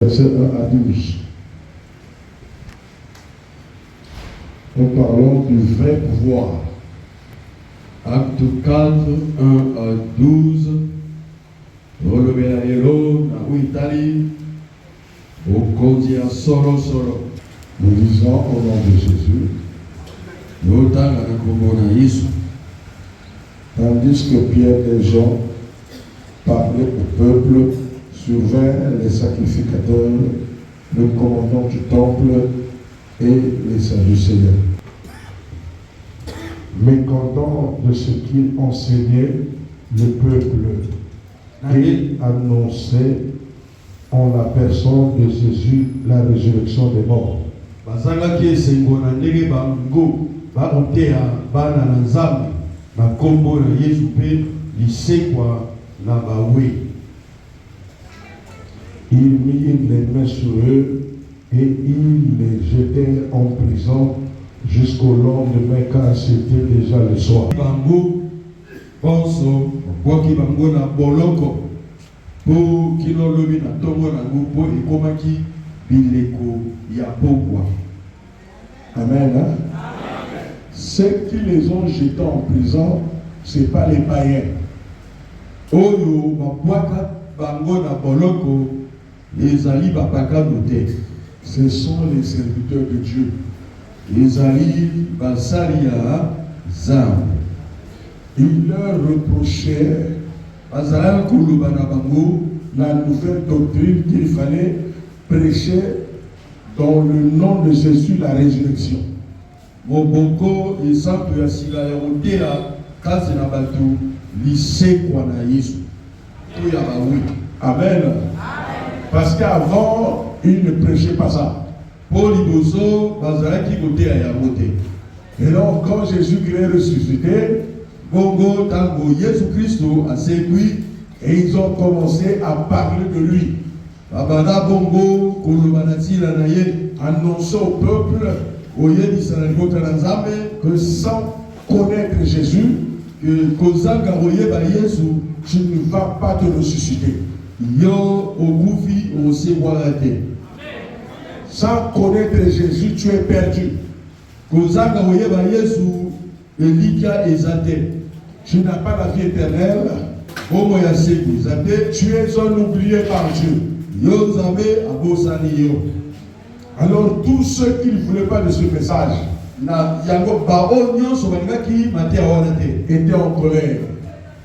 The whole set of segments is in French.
Verset 1 à 12. Nous parlons du vrai pouvoir. Acte 4, 1 à 12. Rolobela Hero, na Uitali, Okodia Solo Solo. Nous lisons au nom de Jésus. Yotanga na Komona Yesu. Tandis que Pierre et Jean parlaient au peuple, survinrent les sacrificateurs, le commandant du temple et les Sadducéens. Mécontents de ce qu'il enseignait, le peuple et annonçait en la personne de Jésus la résurrection des morts. Bazalaki esengo na ndenge bango baoteya bana na Nzambe na kombo na Yesu mpe lisekwa na bawe. Ils mirent les mains sur eux et ils les jetèrent en prison jusqu'au lendemain car c'était déjà le soir. Bango bonso boki bango na boloko po kino lobi na tongo na ngo po ekomaki bileko ya pokwa. Amen. Hein? Ceux qui les ont jetés en prison, ce n'est pas les païens. Oyo babwaka bango na boloko ezali bapaka note. Ce sont les serviteurs de Dieu. Ezali basali ya Nzambe. Ils leur reprochaient Bazalaka koloba na bango la nouvelle doctrine qu'il fallait prêcher dans le nom de Jésus la résurrection. moboko esantu ya sila ya koteya kasi na bato lisekwa na Yesu to ya bawe. Amen. Parce qu'avant, ils ne prêchaient pas ça. Po liboso bazalaki koteya yango te. Et donc, quand Jésus-Christ est ressuscité, Bongo tango Yesu Kristo asekwi et ils ont commencé à parler de lui, babana bongo koloba na tina na ye annonçant au peuple oyebisa na libota na Nzambe que sans connaître Jésus, que kozanga oyeba Yesu tu ne vas pas te ressusciter. yo okufi osekwaka te. Sans connaître Jésus, tu es perdu. Kozanga oyeba Yesu elikia eza te. Tu n'as pas la vie éternelle. Bomo ya seku eza te. Tu es un oublié par Dieu. Yo Nzambe abosani yo. Alors tous ceux qui ne voulaient pas de ce message Na yango bao nyonso balingaki mateya wana te. étaient en colère.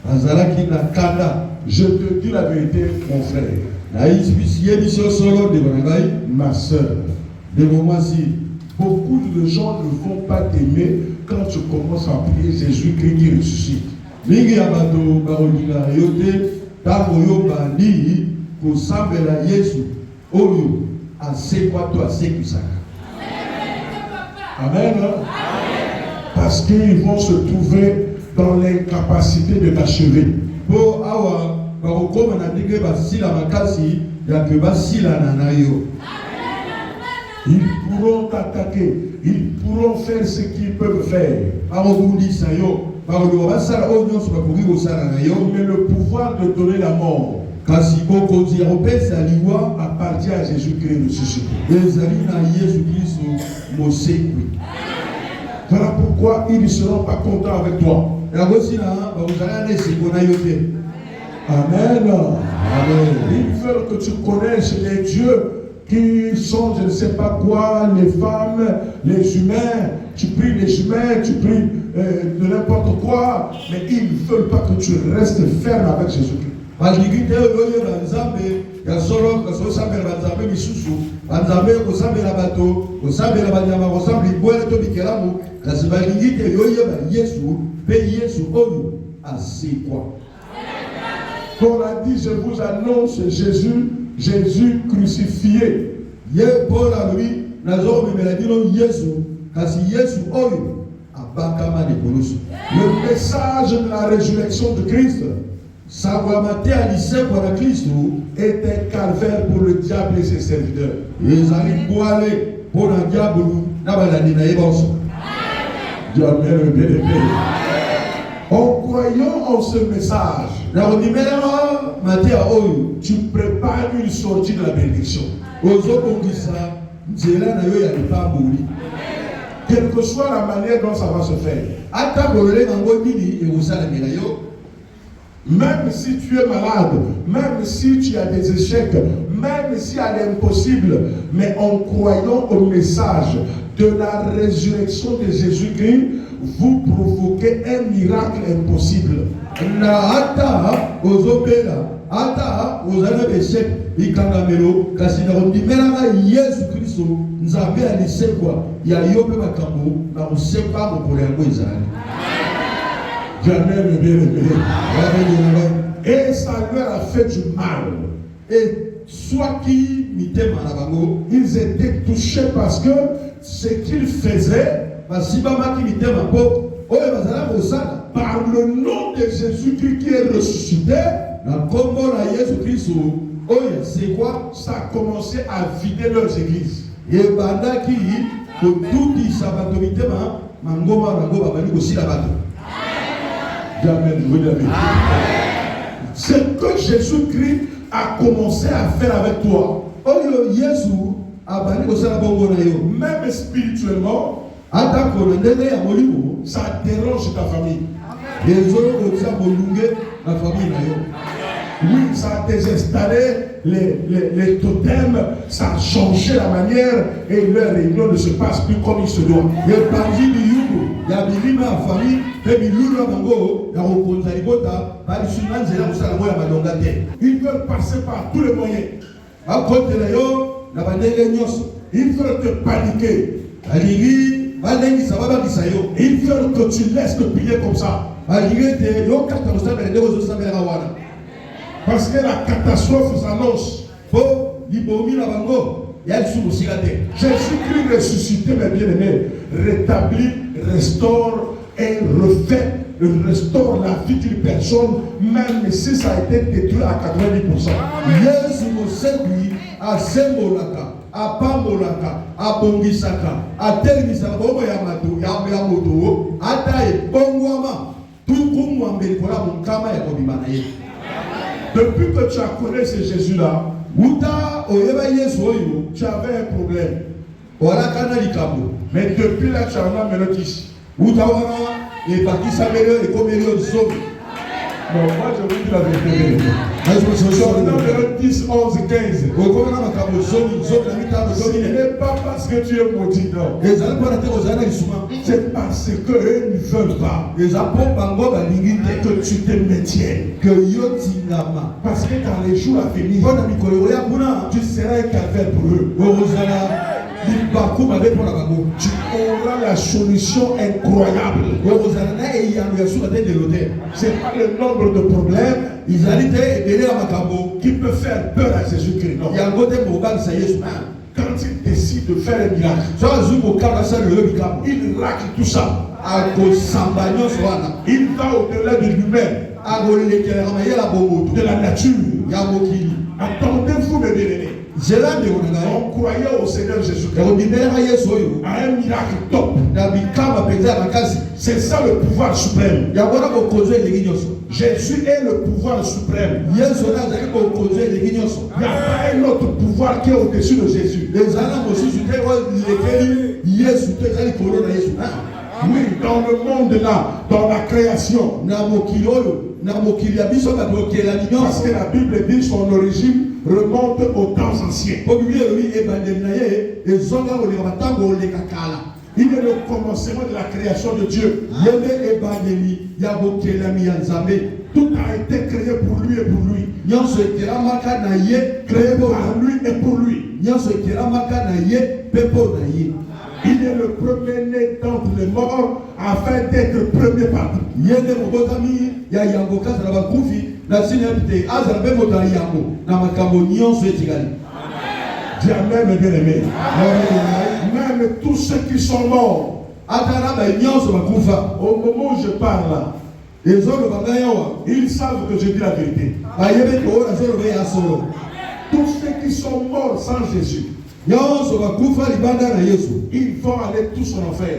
Bazalaki na kanda. Je te dis la vérité, mon frère, Na yebisi yo solo ndeko na ngai ma soeur. ndeko mwasi. Beaucoup de gens ne vont pas t'aimer quand tu commences à prier Jésus-Christ qui ressuscite. Mingi ya bato bakolinga yo te ntango yo bandi kosambela Yesu oyo asekwa to asekwisaka. Amen. Parce qu'ils vont se trouver dans l'incapacité de t'achever. Po awa bakokoma na ndenge basila makasi ya ke basilana na yo. Ils pourront t'attaquer. Ils pourront faire ce qu'ils peuvent faire. Bakobundisa yo bakoloba basala oyo nyonso bakoki kosala na yo. Mais le pouvoir de donner la mort Kasi bokonzi ya kopesa liwa appartient à Jésus-Christ ressuscité. ezali na Yesu Kristo mosekwi. Voilà pourquoi ils ne seront pas contents avec toi. Yango sina bakozala na esengo na yo te. Amen. Amen. Ils veulent que tu connaisses les dieux qui sont, je ne sais pas quoi, les femmes, les humains. Tu pries les humains, tu pries de n'importe quoi, mais ils ne veulent pas que tu restes ferme avec Jésus-Christ. balingi te oyo banzambe ya solo kosambela banzambe misusu banzambe kosambela bato kosambela banyama kosambela libwele to bikelamu kasi balingi te yoyeba Yesu mpe Yesu oyo asekwa. Paul a dit, je vous annonce Jésus, Jésus crucifié. Ye Paul alobi nazomemela bino Yesu kasi Yesu oyo abakama likoloso. Le message de la résurrection de Christ Sangwama te alisekwa na Kristo était calvaire pour le diable et ses serviteurs. ezali bwale mpo na diabolu na balandi na ye bonso. Dieu amen, bien aimé. En croyant en ce message, tu prépares une sortie de la bénédiction. Quelle que soit la manière dont ça va se faire. Même si tu es malade, même si tu as des échecs, même s'il y a l'impossible, mais en croyant au message de la résurrection de Jésus-Christ, vous provoquez un miracle impossible. Jamais bien aimé. Et ça leur a fait du mal. Et soit qui ils étaient touchés parce que ce qu'ils faisaient par le nom de Jésus-Christ qui est ressuscité, ça a commencé à vider leurs églises. Ce que Jésus-Christ a commencé à faire avec toi, même spirituellement, ça dérange ta famille. Oui, ça a désinstallé les totems, ça a changé la manière et leur réunion ne se passe plus comme il se doit. Ils veulent passer par tous les moyens. Ils veulent te paniquer. Ils veulent que tu laisses te plier comme ça. Parce que la catastrophe s'annonce. Jésus-Christ ressuscité, mes bien-aimés, rétablit, restaure et refait, restaure la vie d'une personne, même si ça a été détruit à 90%. Depuis que tu as connu ce Jésus-là, tu avais un problème. Mais depuis là, tu en as une notice. Bon, moi je vous dis la vérité. Sur numéro 10, 11, 15. Ce n'est pas parce que tu es maudit, non. C'est parce qu'ils ne veulent pas que tu te maintiennes. Parce que dans les jours à venir, tu seras un calvaire pour eux. Tu auras la solution incroyable. Ce n'est pas le nombre de problèmes qui peut faire peur à Jésus-Christ. Non. Quand il décide de faire un miracle, il racle tout ça. Il va au-delà de lui-même, de la nature. Attendez-vous, mes bien-aimés. On croyait au Seigneur Jésus-Christ, à un miracle top. C'est ça le pouvoir suprême. Jésus est le pouvoir suprême. Il n'y a pas un autre pouvoir qui est au-dessus de Jésus. Oui, dans le monde là, dans la création. Parce que la Bible dit son origine remonte aux temps anciens. Il est le commencement de la création de Dieu. Tout a été créé pour lui et pour lui. Créé par lui et pour lui. Il est le premier-né d'entre les morts afin d'être premier parmi. Dis amen, mes bien-aimés. Même tous ceux qui sont morts, au moment où je parle là, ils savent que je dis la vérité. Tous ceux qui sont morts sans Jésus, ils vont aller tous en enfer.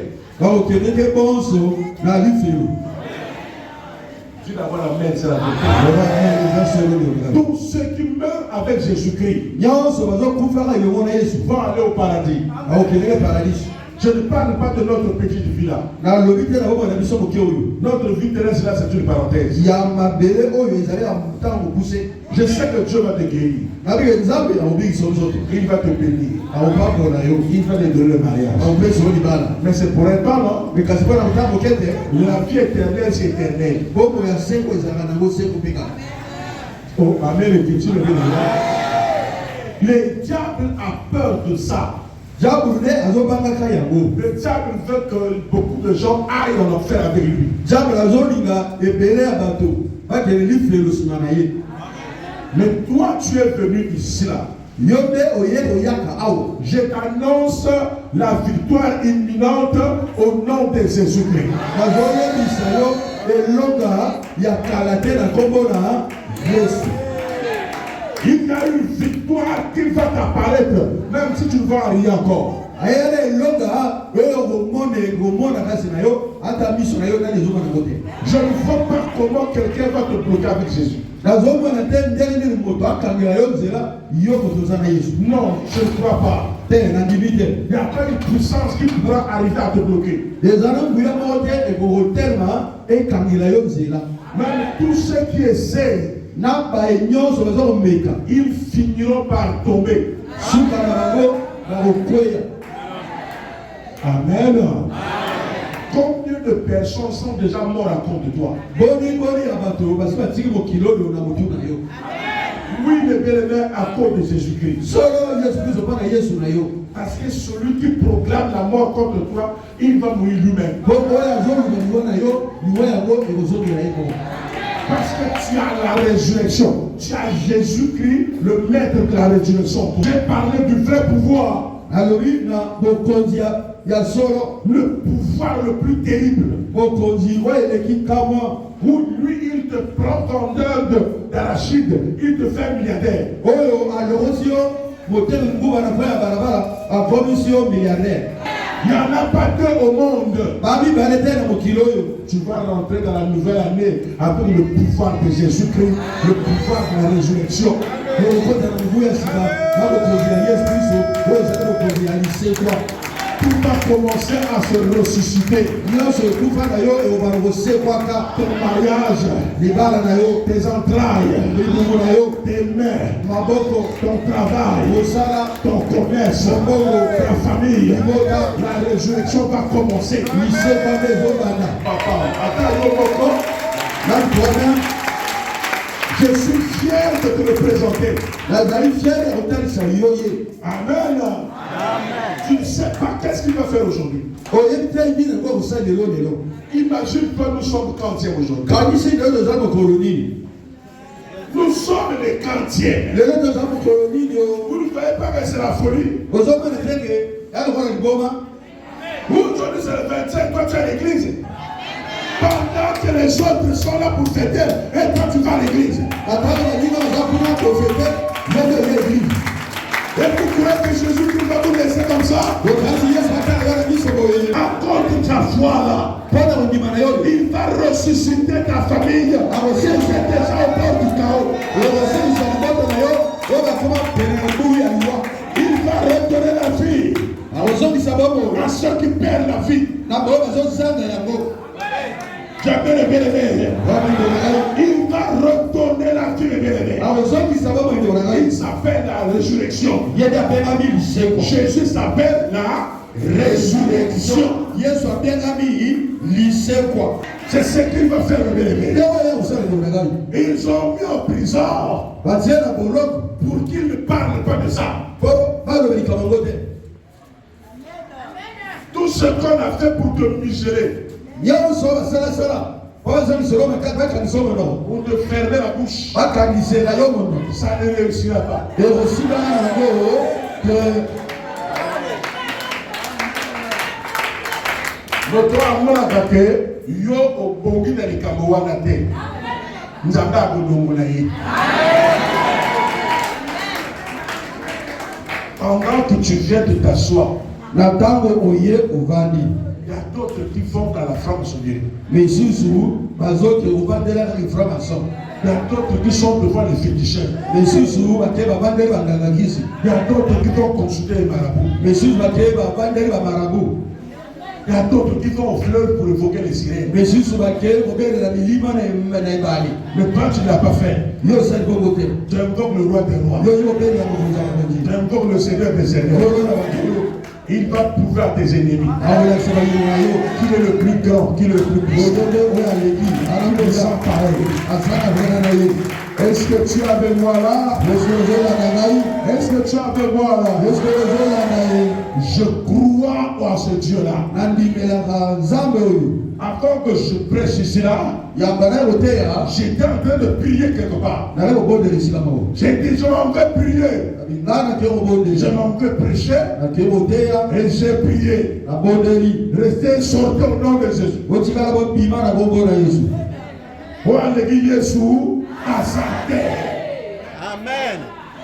Dis d'abord la main, c'est la vérité. Tous ceux qui meurent avec Jésus-Christ vont aller au paradis. Je ne parle pas de notre petite vie là. Notre vie terrestre là, c'est une parenthèse. Je sais que Dieu va te guérir. Il va te bénir. Il va te donner le mariage. Mais c'est pour un temps, non? La vie éternelle, c'est éternel. Oh, amen, le diable a peur de ça. Le diable veut que beaucoup de gens aillent en enfer avec lui. Mais toi, tu es venu ici là. Je t'annonce la victoire imminente au nom de Jésus-Christ. Il y a une victoire qui va t'apparaître, même si tu ne vas rien encore. Je ne vois pas comment quelqu'un va te bloquer avec Jésus. Non, je ne crois pas. Il n'y a pas une puissance qui pourra arriver à te bloquer. Même tous ceux qui essayent, ils finiront par tomber. Amen. Combien de personnes sont déjà mortes à cause de toi? Oui, les bien-aimés, à cause de Jésus-Christ. Parce que celui qui proclame la mort contre toi, il va mourir lui-même. Parce que tu as la résurrection. Tu as Jésus-Christ, le maître de la résurrection. J'ai parlé du vrai pouvoir. Le pouvoir le plus terrible. Où lui, il te prend ton œuvre d'arachide, il te fait milliardaire. Il n'y en a pas deux au monde. Tu vas rentrer dans la nouvelle année avec le pouvoir de Jésus-Christ, le pouvoir de la résurrection. Tout va commencer à se ressusciter. Ton mariage, tes entrailles, tes mains, ton travail, ton commerce, ta famille. La résurrection va commencer. Papa, je suis fier de te représenter. Amen. Tu ne sais pas qu'est-ce qu'il va faire aujourd'hui. Imagine-toi, nous sommes quantième aujourd'hui. Nous sommes les quantièmes. Vous ne voyez pas que c'est la folie. Aujourd'hui c'est le 25, toi tu es à l'église. Pendant que les autres sont là pour fêter, et toi tu vas à l'église. Et vous croyez que Jésus va vous laisser comme ça? À cause de ta foi là, il va ressusciter ta famille. Si c'est déjà au bord du chaos, il va redonner la vie à ceux qui perdent la vie. Jamais le bien-aimé. Il va redonner la vie, le bien-aimé. Il s'appelle la résurrection. Jésus s'appelle la résurrection. C'est ce qu'il va faire, le bien-aimé. Ils ont mis en prison pour qu'il ne parle pas de ça. Tout ce qu'on a fait pour te museler, ou de fermer la bouche, ça ne réussira pas. Notre amour yo obongi na likambo wana te. Nzambe akolongo na ye. Pendant que tu viens de t'asseoir, il y a d'autres qui vont dans la flamme de Dieu. bazoki ovandela les francs-maçons. Il y a d'autres qui sont devant les féticheurs. Mais si vous avez bandé bangangakisi. Il y a d'autres qui vont consulter les marabouts. Mais si vous avez bandé marabout. Il y a d'autres qui vont aux fleurs pour évoquer les sirènes. Mais si vous avez bandé la milima na ibali. Mais toi tu ne l'as pas fait. Yo c'est le bon côté. Tu invoques le roi des rois. Tu invoques le Seigneur des seigneurs. Il va prouver à tes ennemis qu'il est le plus grand, qu'il est le plus puissant. Il est sans pareil. Est-ce que tu es avec moi là? Est-ce que tu es avec moi là? Je crois à ce Dieu-là. Avant que je prêche ici là, j'étais en train de prier quelque part. J'ai dit, je m'en vais prier. Je m'en vais prêcher. Et j'ai prié. Restez sortis au nom de Jésus. Amen.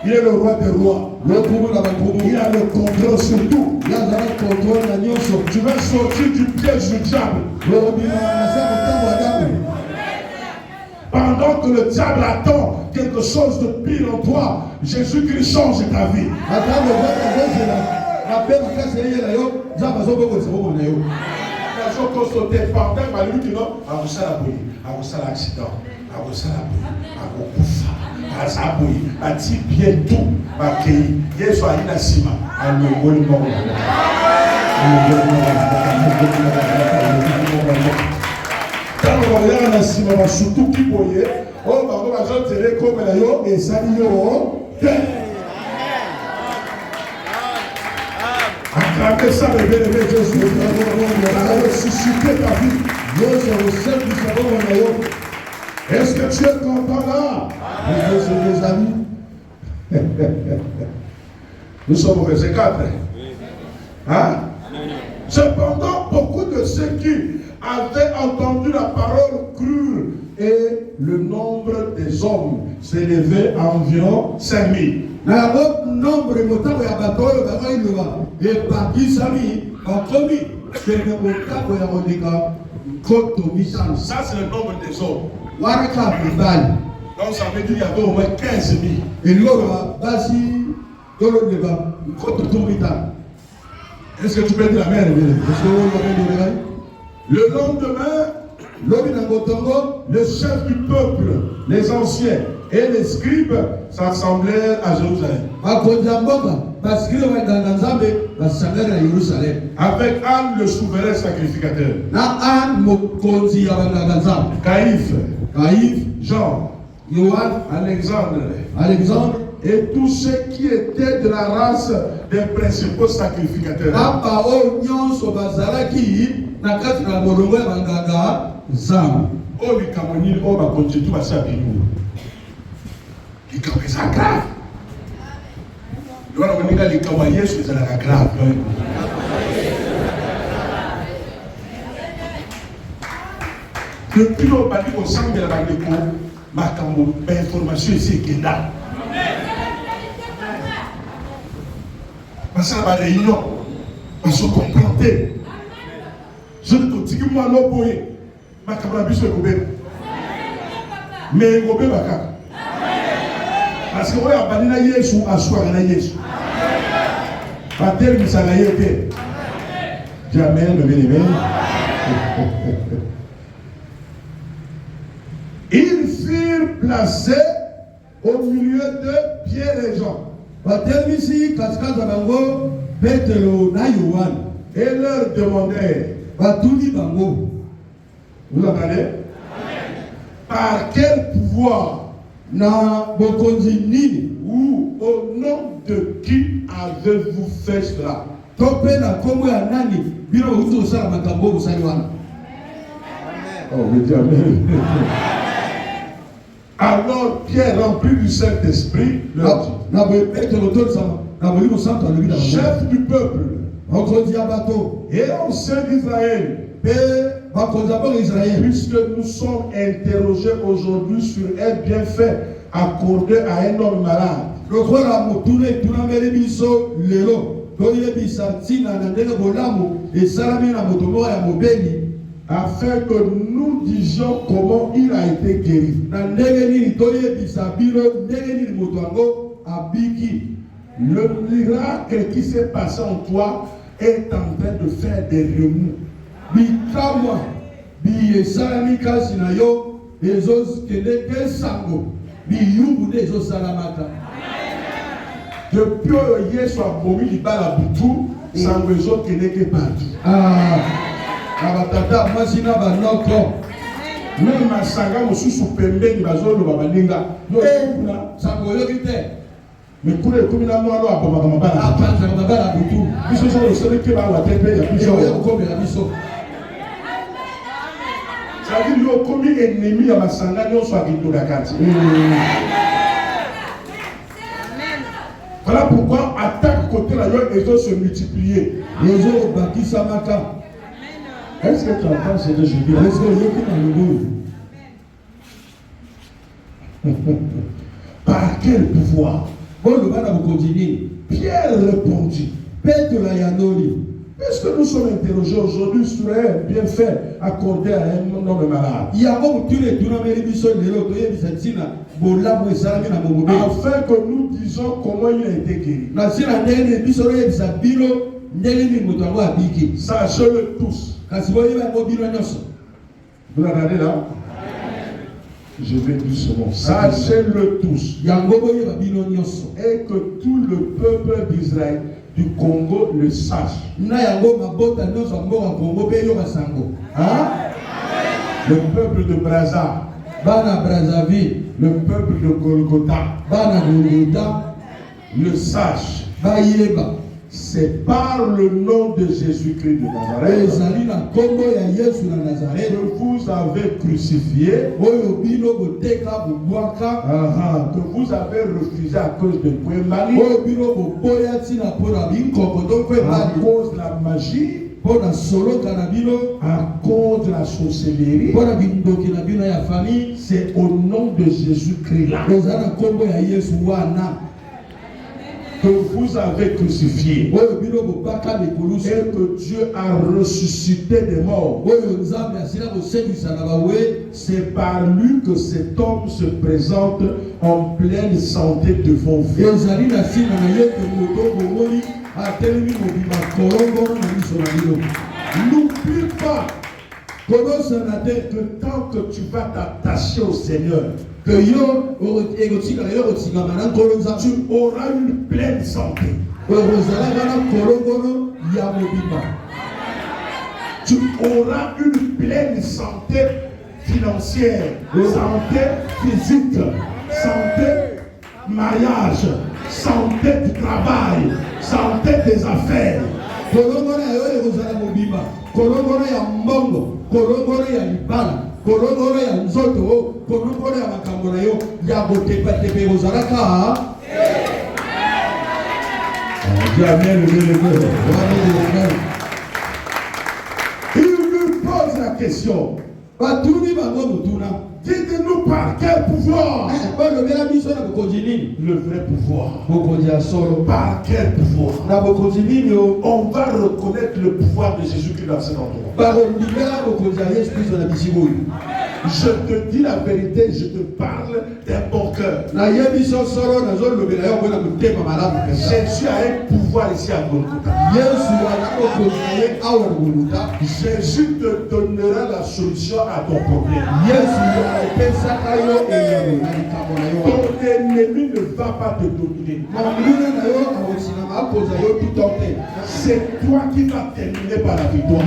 Il est le roi des rois. Il a le contrôle sur tout. Tu vas sortir du piège du diable. Pendant que le diable attend quelque chose de pire en toi, Jésus-Christ change ta vie. Surtout qui voyait, oh, bah, je dirais comme la yo et ça y est, acclamez ça, les bénévés, Jésus, ressusciter ta vie. Est-ce que tu es content là? Mes amis, nous sommes au verset 4. Hein? Cependant, beaucoup de ceux qui avaient entendu la parole crurent et le nombre des hommes s'élevait à environ 5000. Ça, c'est le nombre des hommes. Donc, ça veut dire qu'il y avait au moins 15 000. Est-ce que tu peux dire amen? Le lendemain, le chef du peuple, les anciens et les scribes s'assemblèrent à Jérusalem. Avec Anne le souverain sacrificateur. Caïphe, Jean, Alexandre et tous ceux qui étaient de la race des principaux sacrificateurs. Depuis le bâti au centre de la Bandeko, ma information ici est là. Parce que la réunion, parce qu'on comprendait. Je ne te dis que moi, non, pour ma camarade, je vais mais je vais parce que moi, je vais aller Yesu, à soi, à Yesu. Patel, vous savez, jamais, le bien-aimé. Ils furent placés au milieu de Pierre et Jean. Et leur demandèrent, vous entendez? Par quel pouvoir ou au nom de qui avez-vous fait cela? Oh, oui, amen. Alors Pierre, rempli du Saint-Esprit, leur dit, chef du peuple et ancien d'Israël, puisque nous sommes interrogés aujourd'hui sur un bienfait accordé à un homme malade, afin que nous nous disions comment il a été guéri. Le miracle qui s'est passé en toi est en train de faire des remous. Depuis que Yesu a bomi libala butu, sans besoin qu'il n'est que partout. Même ma sanga mosusu pembeni bazolo babalinga. Mais pour les communes à moi, alors, ils sont le seul qui va avoir des pays. Ça veut dire que comme ennemi à ma sanga, nous sommes à la carte. Voilà pourquoi attaque côté là, les autres se multiplier. Les autres bâtissent ça matin. Est-ce que tu entends ce que je dis? Est-ce que je dis par quel pouvoir? Pierre répondit. Est-ce que nous sommes interrogés aujourd'hui sur un bienfait accordé à un homme malade? Afin que nous disions comment il a été guéri. Sachez-le tous. Vous regardez là? Je vais doucement. Sachez-le tous. Et que tout le peuple d'Israël du Congo le sache. Hein? Le peuple de Brazza, le peuple de Golgotha, le sache. C'est par le nom de Jésus-Christ de Nazareth que vous avez crucifié, que vous avez refusé à cause de Pouemali, à cause de la magie, à cause de la sorcellerie. C'est au nom de Jésus-Christ là que vous avez crucifié et que Dieu a ressuscité des morts. C'est par lui que cet homme se présente en pleine santé devant vous. N'oublie pas que tant que tu vas t'attacher au Seigneur, tu auras une pleine santé. Tu auras une pleine santé financière, santé physique, santé mariage, santé du travail, santé des affaires. Il nous pose la question. Dites-nous par quel pouvoir? Le vrai pouvoir. Par quel pouvoir? On va reconnaître le pouvoir de Jésus-Christ dans cet endroit. Je te dis la vérité, je te parle d'un bon cœur. Jésus a un pouvoir ici à Golgotha. Jésus te donnera la solution à ton problème. Ton ennemi ne va pas te dominer. C'est toi qui vas terminer par la victoire.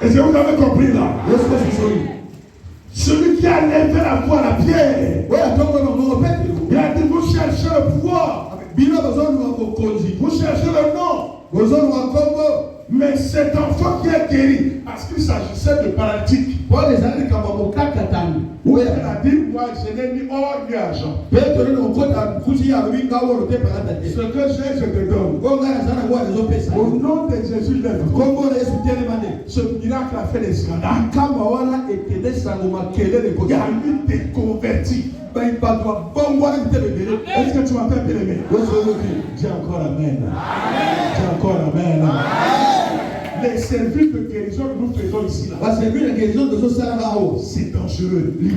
Est-ce que vous avez compris là? Celui qui a levé la voix à la pierre, il a dit vous cherchez le pouvoir, vous cherchez le nom. Mais cet enfant qui est guéri, parce qu'il s'agissait de paralytique, il a dit moi je n'ai ni or ni argent. Ce que j'ai, je te donne. Au nom de Jésus, ce miracle a fait des scandales. Il a eu des convertis. Est-ce que tu m'entends bien aimé? Dis encore amen. Dis encore amen. Les services de guérison que nous faisons guérison ici. Là. C'est dangereux. Il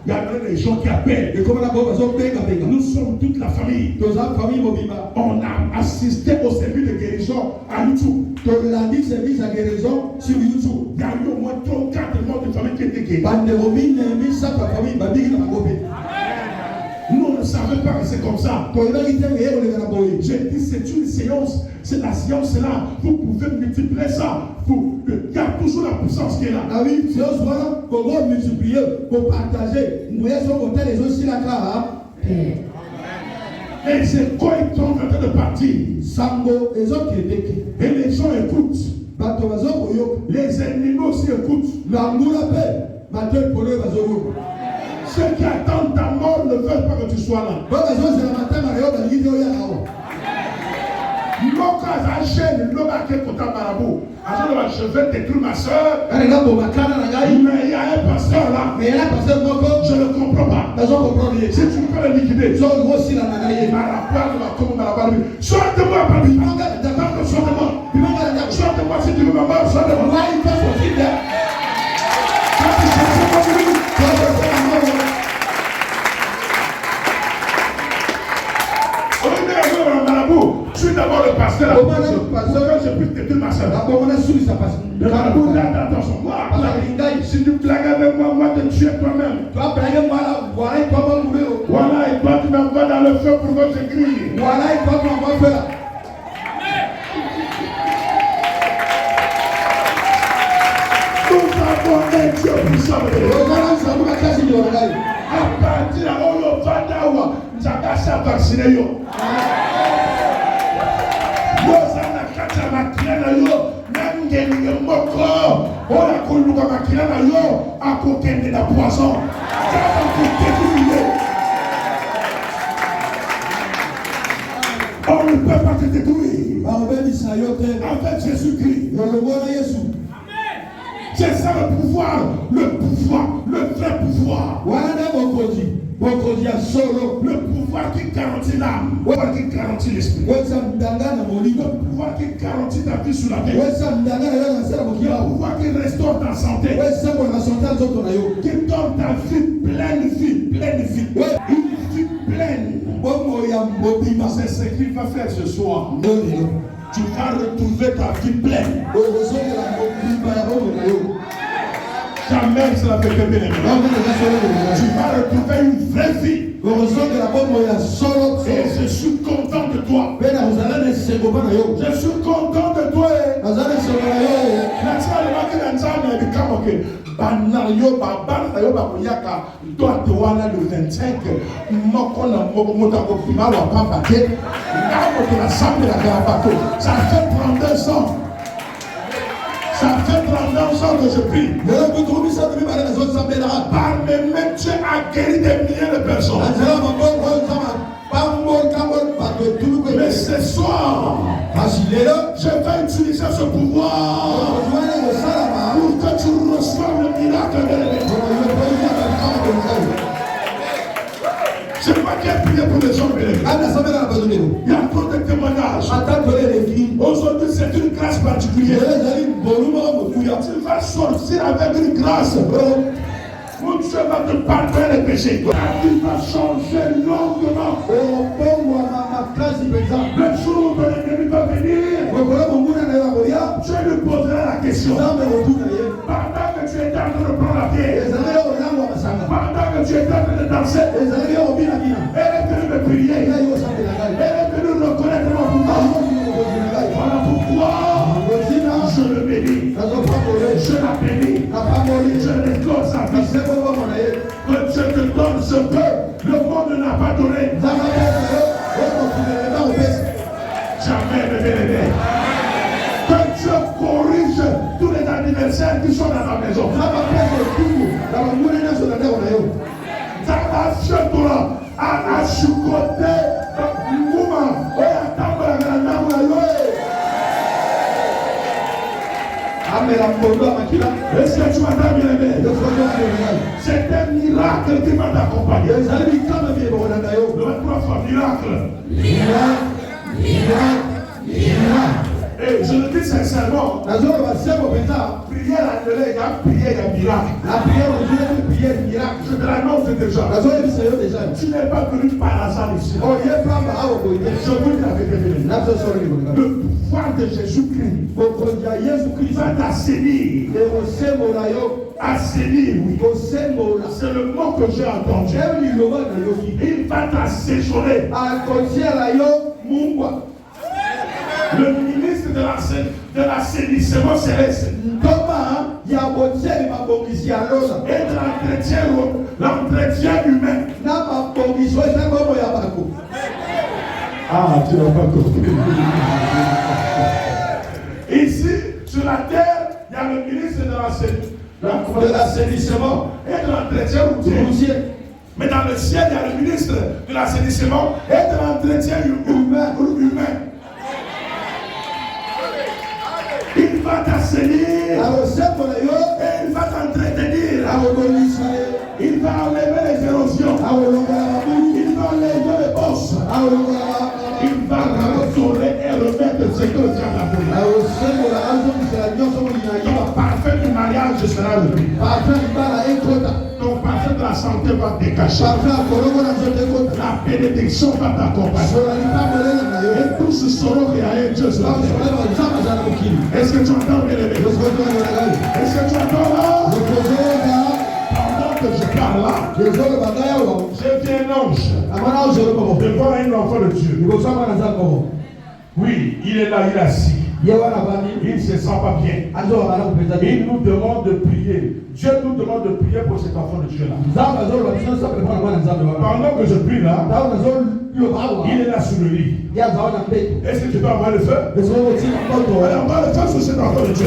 y a même des gens qui appellent. Nous sommes toute la famille. On a assisté au service de guérison à YouTube. Il y a eu au moins 3 ou 4 membres de famille qui étaient guéris. Nous, on ne savait pas que c'est comme ça. J'ai dit, c'est une séance. C'est la séance là. Vous pouvez multiplier ça. Il y a toujours la puissance qui est là. Multiplier pour partager. Et c'est quoi ils sont en train de partir. Et les gens écoutent. Les ennemis aussi écoutent. Ceux qui attendent ta mort ne veulent pas que tu sois là. Je vais détruire ma soeur. Mais il y a un pasteur là. Je ne comprends pas. Si tu peux le liquider, sortez-moi, sortez-moi si tu veux ma mort, sortez-moi. Je suis d'abord le pasteur. Je puisse détruire ma soeur. Le marabout, attention, moi. Si tu blagues avec moi, moi te tuer toi-même. Voilà, et toi tu m'envoies dans le feu pour que je crie. Nous avons un Dieu puissant. À partir de là, on va d'avoir. Nous avons vacciné. On ne peut pas te détruire avec Jésus-Christ. C'est ça le pouvoir, le vrai pouvoir. Le pouvoir qui garantit l'âme, le pouvoir qui garantit l'esprit, le pouvoir qui garantit ta vie sur la terre, le pouvoir qui restaure ta santé, qui donne ta vie, une vie pleine. C'est ce qu'il va faire ce soir. Tu vas retrouver ta vie pleine. Jamais cela fait que bien aimé. Tu vas retrouver une vraie vie. Et je suis content de toi. Je suis content de toi. Banayo babana yo bakoyaka doit wana le 25 mokona mota ko pima wa papa ke ngabo to la sambe la bateau. Ça fait 32 ans. Ça fait 32 ans que je prie. Par mes mains, tu as guéri des milliers de personnes. Mais ce soir, je vais utiliser ce pouvoir pour que tu reçoives le miracle de l'église. Je ne vais pas prier pour les gens. Il y a trop de témoignages. Aujourd'hui, c'est une grâce particulière. Tu vas sortir avec une grâce. Mon Dieu va te pardonner les péchés. Tu vas changer longuement. Le jour où l'ennemi va venir, je lui poserai la question. Pendant que tu es en train de prendre la pierre, pendant que tu es en train de danser, elle est venue me prier. Elle est venue reconnaître mon pouvoir. Voilà pourquoi je le bénis. Je la bénis. Je l'exauce sa vie. Que Dieu te donne ce que le monde n'a pas donné. Jamais, bébé. Que Dieu corrige tous les anniversaires qui sont dans la maison. Est-ce que tu m'entends bien aimé? C'est un miracle qui va t'accompagner. Le 23 fois, miracle. Et je le dis sincèrement, prier la il y a une prière, il y a un miracle. La prière aujourd'hui est une prière miracle. Je te l'annonce déjà. Tu n'es pas venu par hasard ici. Je vous dis la vérité. Le pouvoir de Jésus-Christ va t'assainir. Assainir, oui. C'est le mot que j'ai entendu. Il va t'assaisonner. Le ministre de l'assainissement céleste et de l'entretien humain. Ah, tu n'as pas compris. Ici, sur la terre, il y a le ministre de l'assainissement et de l'entretien routier. Mais dans le ciel, il y a le ministre de l'assainissement et de l'entretien humain. Il va t'assainir et il va t'entretenir. Il va enlever les érosions. Il va enlever les bosses. Il va restaurer et remettre ce que Dieu a fait. Ton parfum du mariage sera levé. Ton parfum de la santé va te décacher. La bénédiction va t'accompagner. Et tous sauront qu'il y a un Dieu sur la terre. Est-ce que tu entends, bien aimé? Est-ce que tu entends là? Pendant que je parle là, j'ai vu un ange devant un enfant de Dieu. Oui, il est là, il est assis. Il ne se sent pas bien. Il nous demande de prier. Dieu nous demande de prier pour cet enfant de Dieu là. Pendant que je prie là, il est là sur le lit. Est-ce que tu peux avoir le feu? Alors, on va le faire sur cet enfant de Dieu.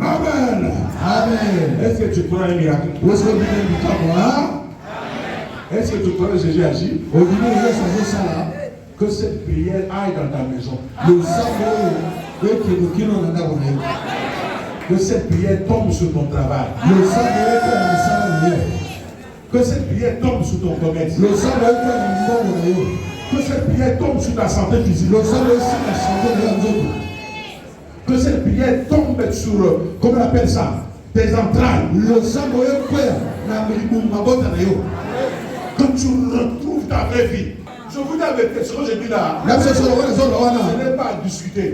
Amen. Amen. Est-ce que tu crois un miracle? Est-ce que tu crois que Jésus agit? Que cette prière aille dans ta maison. Que cette prière tombe sur ton travail. Que cette prière tombe sur ton commerce. Que cette prière tombe sur ta santé physique. Que cette prière tombe sur, comment on appelle ça, tes entrailles. Que tu retrouves ta vraie vie. Je vous dis la vérité, ce que je dis là, ce n'est pas à discuter.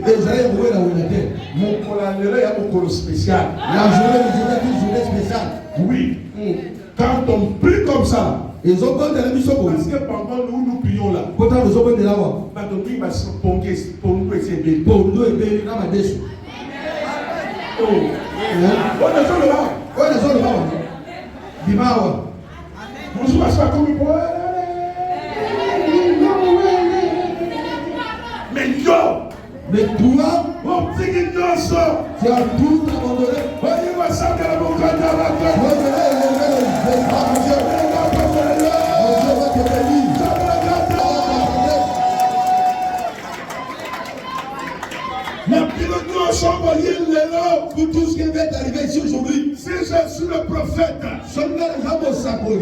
Mon colonel, il y a mon colo spécial. Oui. Quand on prie comme ça, parce que pendant nous prions là, mais toi, mon petit guignol, tu as tout abandonné. Voyez, moi, ça, que la boucle de pour tout ce qui va arriver ici aujourd'hui. Si je suis le prophète,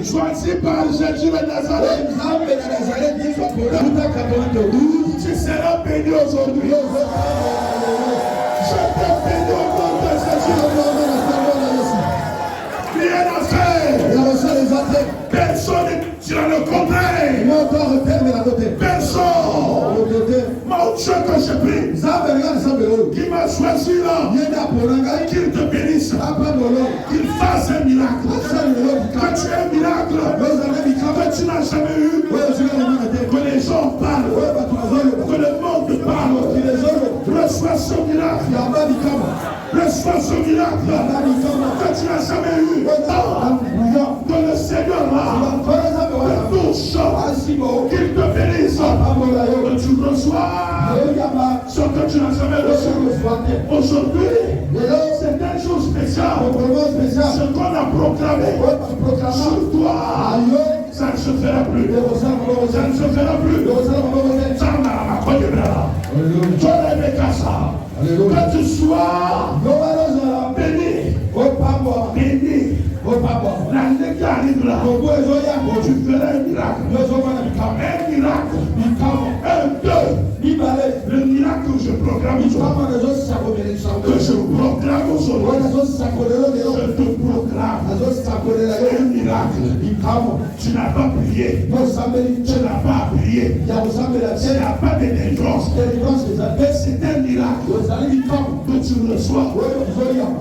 choisi par Jésus de Nazareth, tu seras béni aujourd'hui. Je te bénis au nom de Jésus. Rien à faire. Personne dira le contraire. Personne. Mon Dieu que je prie, qui m'a choisi là, qu'il te bénisse, qu'il fasse un miracle, que tu aies un miracle, que tu n'as jamais eu, que les gens parlent, que le monde parle, reçois ce miracle, reçois ce miracle, que tu n'as jamais eu, que le Seigneur là, te touche, qu'il te bénisse, que tu reçois ce que tu n'as jamais reçu. Aujourd'hui, c'est un jour spécial. Ce qu'on a proclamé sur toi, ça ne se fera fera plus. Ça ne se fera plus. Ça n'a pas de que tu sois béni. Béni. L'année qui arrive là, tu feras un miracle. Un, deux. Le miracle que je proclame aujourd'hui. Que je proclame aujourd'hui. Je te proclame un miracle. Tu n'as pas prié. Tu n'as pas prié. Tu n'as pas de délivrance. C'est un miracle que tu reçois.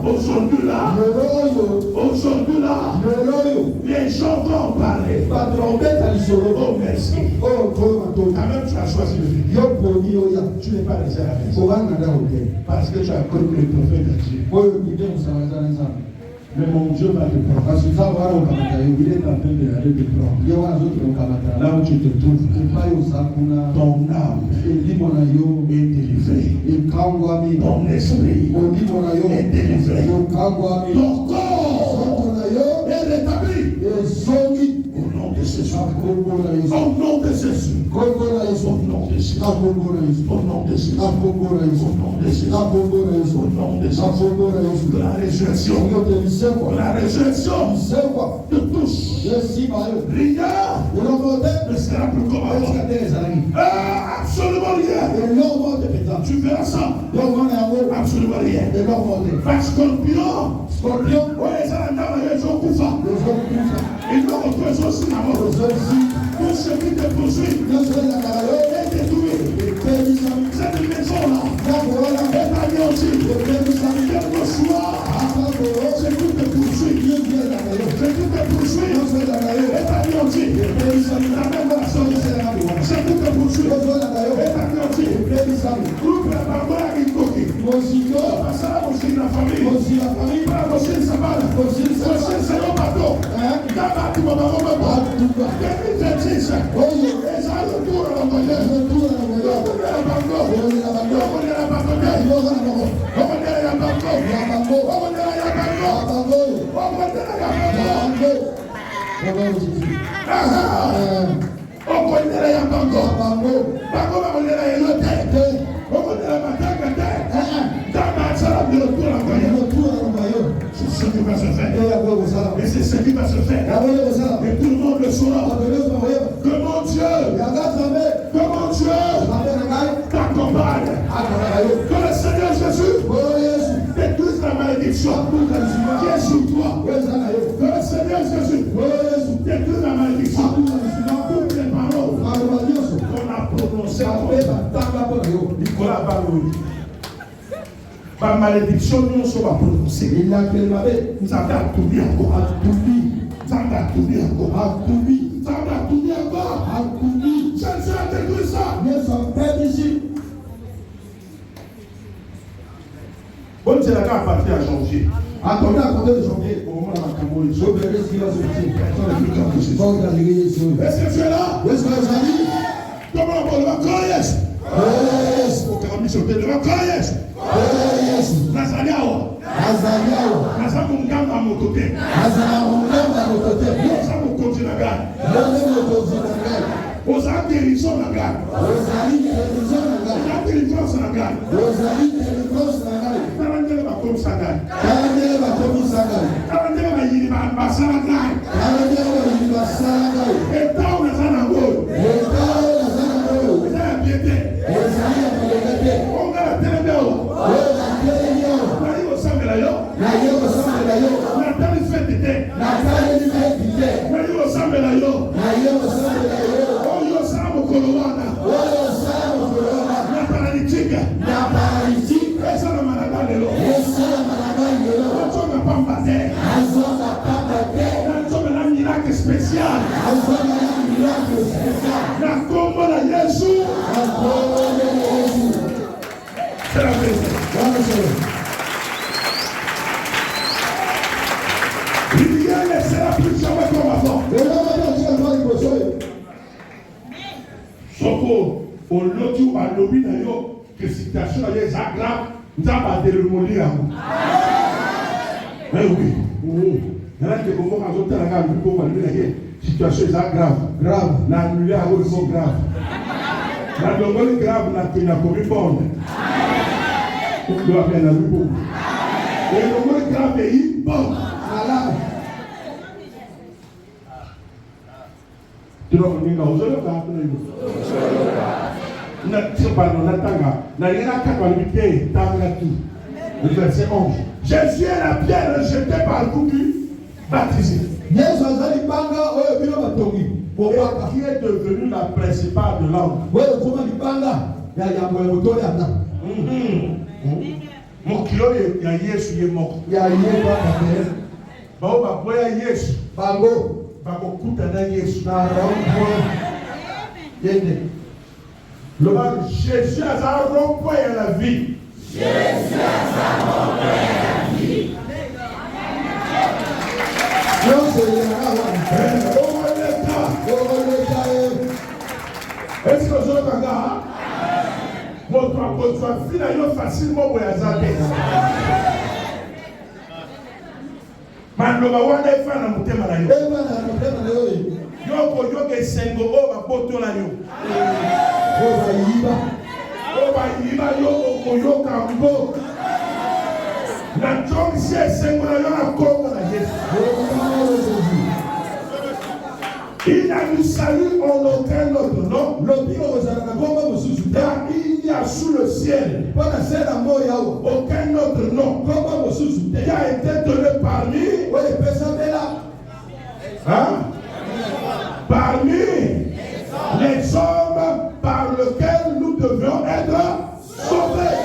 Aujourd'hui là. Aujourd'hui là. Les gens vont parler. Oh merci. Quand même tu as choisi le vie. Tu n'es pas resté à la maison. Parce que tu as cru que le prophète a dit. Mais mon Dieu va te prendre. Il est en train d'aller te prendre. Là où tu te trouves, ton âme est délivrée. Ton esprit est délivré. Ton corps est rétabli. Au nom de Jésus. Au nom de Jésus. Au nom de Jésus. Au nom de Jésus. Au nom de Jésus. La résurrection. La résurrection te touche. Rien ne sera plus comme avant. Absolument rien. Tu verras ça. Absolument rien. Par scorpion. Ouais, ça n'a pas de Kufa. Il va retrouver son cinéma. Tout ce qui te poursuit est détruit. Cette maison-là est anéantie. Quel que soit ce qui te poursuit, est anéanti. La même personne, ce qui te poursuit est anéanti. Groupe la parole à Rikoki. Passera aussi la famille. Aussi le sabbat. Aussi le Seigneur bateau. D'abord, tu vas me remettre. Depuis 26. Et ça, le tour à la moyenne. Le tour à la moyenne. C'est ce qui va se faire. Et c'est ce qui va se faire. Et tout le monde le saura. Que mon Dieu t'accompagne. Que le Seigneur Jésus détruise la malédiction qui est sur toi. Que le Seigneur Jésus détruise la malédiction. Toutes les paroles qu'on a prononcées. Nicolas Balou. Ma malédiction, nous sommes prononcés. Nous avons tout bien encore. Je ne sais pas détruire ça. Bon, c'est la carte à partir à janvier. Attendez à compter de janvier. Au moment où la Cameroun est est-ce que tu es là? Comment on va croire? Yes. Au Cameroun, je vais le croire. Nazaliao. Nazamungamba motote. Nazamukonzi na gari. Oza guérison na gari. Oza délivrance na gari. Tarandele bakomi sa gari. Tarandele bayini basala gari. Etao nazana ngolo. Eza ya piete. Onga la telebeo. Natali fête. Oyo Samo Kolowana. Natalitika. Esa na managalo. Natoma pambate. Natoma na miracle spécial. Na kombo na Yesu. C'est la vérité. Rien ne sera plus jamais comme avant. Soko, au lotu à l'objet d'ailleurs, que situation est grave, nous avons pas de remodeler à vous. Mais oui, il y a des gens qui ont fait la gamme pour aller. situation est grave. Grave. La annulé à haut niveau grave. La demande grave n'a pas commis bonne. On doit faire la nouveau. Et le demande grave est bon. Voilà. Tu dois venir dans le jeu. Le verset 11. Jésus est la pierre rejetée par beaucoup baptisés. Qui est devenu la principale de l'homme. Mon kilo il y a Yesu est mort. Il y a Yesu. Jésus a rond-point à la vie. Jésus a rond-point à la vie. Est-ce que je regarde? Mon toi finalement facilement pour yazabe. Maloba wana efana mutema na yo. Yo ko yo ke sengo o ba poto na yo. O ba yiba yo ko yo kambo. Na chongi se sengo na yo na kongo na Yesu. Il n'a eu salut en aucun autre nom. Car il y a sous le ciel aucun autre nom qui a été donné parmi parmi les hommes par lesquels nous devions être sauvés.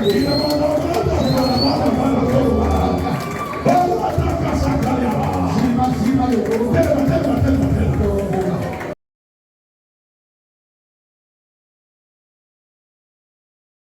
Akina